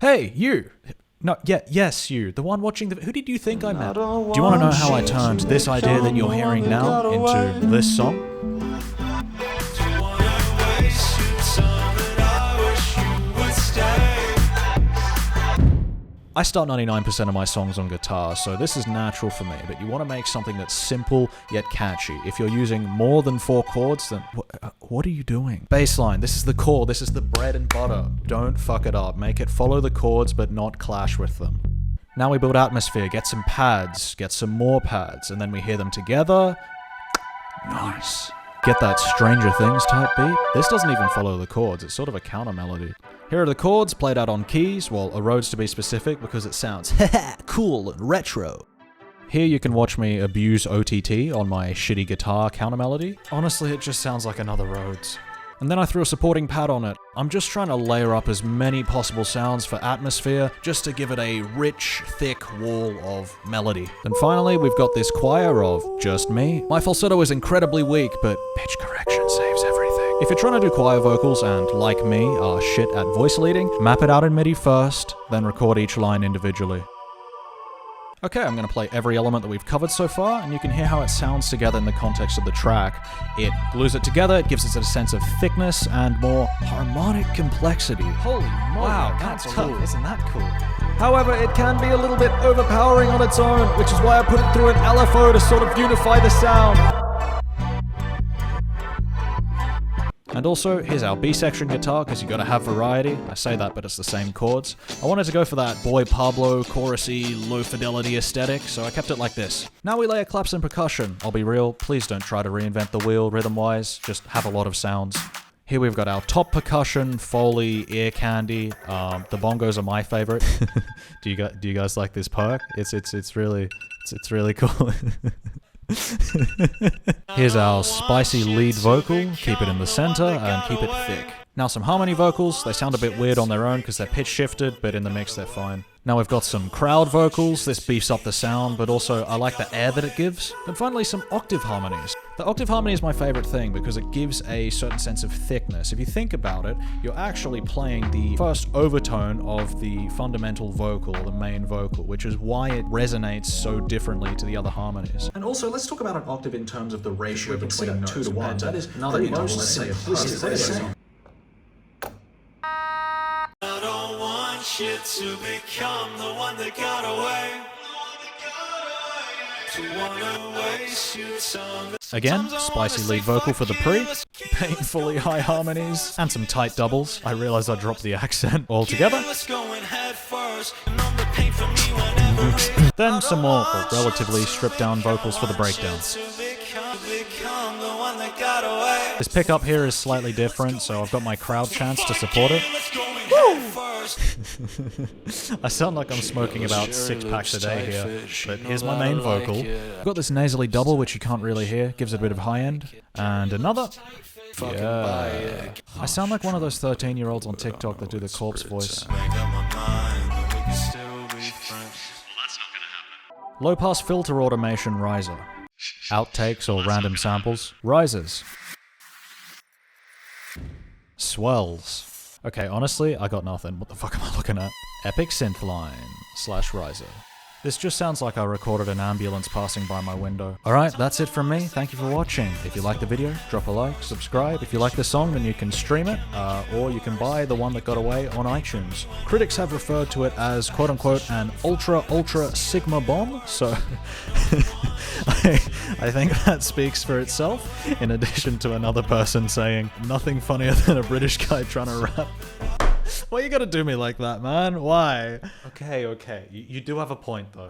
Hey, you! No, yeah, yes, you. The one watching the... Who did you think I meant? Do you want to know how I turned this idea that you're hearing now into this song? I start 99% of my songs on guitar, so this is natural for me, but you want to make something that's simple yet catchy. If you're using more than 4 chords, then what are you doing? Bassline, this is the core, this is the bread and butter. Don't fuck it up. Make it follow the chords, but not clash with them. Now we build atmosphere, get some pads, get some more pads, and then we hear them together. Nice. Get that Stranger Things type beat? This doesn't even follow the chords, it's sort of a counter melody. Here are the chords played out on keys, well, a Rhodes to be specific because it sounds cool and retro. Here you can watch me abuse OTT on my shitty guitar counter melody. Honestly, it just sounds like another Rhodes. And then I threw a supporting pad on it. I'm just trying to layer up as many possible sounds for atmosphere, just to give it a rich, thick wall of melody. And finally, we've got this choir of just me. My falsetto is incredibly weak, but pitch correction saves everything. If you're trying to do choir vocals and, like me, are shit at voice leading, map it out in MIDI first, then record each line individually. Okay, I'm going to play every element that we've covered so far, and you can hear how it sounds together in the context of the track. It glues it together, it gives it a sense of thickness and more harmonic complexity. Holy moly, wow, that's tough, isn't that cool? However, it can be a little bit overpowering on its own, which is why I put it through an LFO to sort of unify the sound. And also, here's our B-section guitar, because you gotta have variety. I say that, but it's the same chords. I wanted to go for that Boy Pablo, chorusy, low-fidelity aesthetic, so I kept it like this. Now we layer claps and percussion. I'll be real, please don't try to reinvent the wheel rhythm-wise, just have a lot of sounds. Here we've got our top percussion, Foley, ear candy. The bongos are my favorite. Do you guys like this perk? It's really cool. Here's our spicy lead vocal, keep it in the center and keep it thick. Now some harmony vocals, they sound a bit weird on their own because they're pitch shifted, but in the mix they're fine. Now we've got some crowd vocals, this beefs up the sound, but also I like the air that it gives. And finally some octave harmonies. The octave harmony is my favorite thing because it gives a certain sense of thickness. If you think about it, you're actually playing the first overtone of the fundamental vocal, or the main vocal, which is why it resonates so differently to the other harmonies. And also, let's talk about an octave in terms of the ratio between 2 to 1. That is another most simplistic. I don't want you to become the one that got away. Again, spicy lead vocal for the pre, painfully high harmonies, and some tight doubles. I realized I dropped the accent altogether. Then some more relatively stripped down vocals for the breakdowns. This pickup here is slightly different, so I've got my crowd chants to support it. I sound like I'm smoking about 6 packs a day here, but here's my main vocal. I've got this nasally double, which you can't really hear, gives it a bit of high end. And another. Yeah. I sound like one of those 13-year-olds on TikTok that do the corpse voice. Low pass filter automation riser. Outtakes or random samples. Risers. Swells. Okay, honestly, I got nothing. What the fuck am I looking at? Epic synth line / riser. This just sounds like I recorded an ambulance passing by my window. Alright, that's it from me. Thank you for watching. If you like the video, drop a like, subscribe. If you like the song, then you can stream it, or you can buy the one that got away on iTunes. Critics have referred to it as quote-unquote an ultra sigma bomb, so I think that speaks for itself, in addition to another person saying, nothing funnier than a British guy trying to rap. Why you gotta do me like that, man? Why? Okay, you do have a point, though.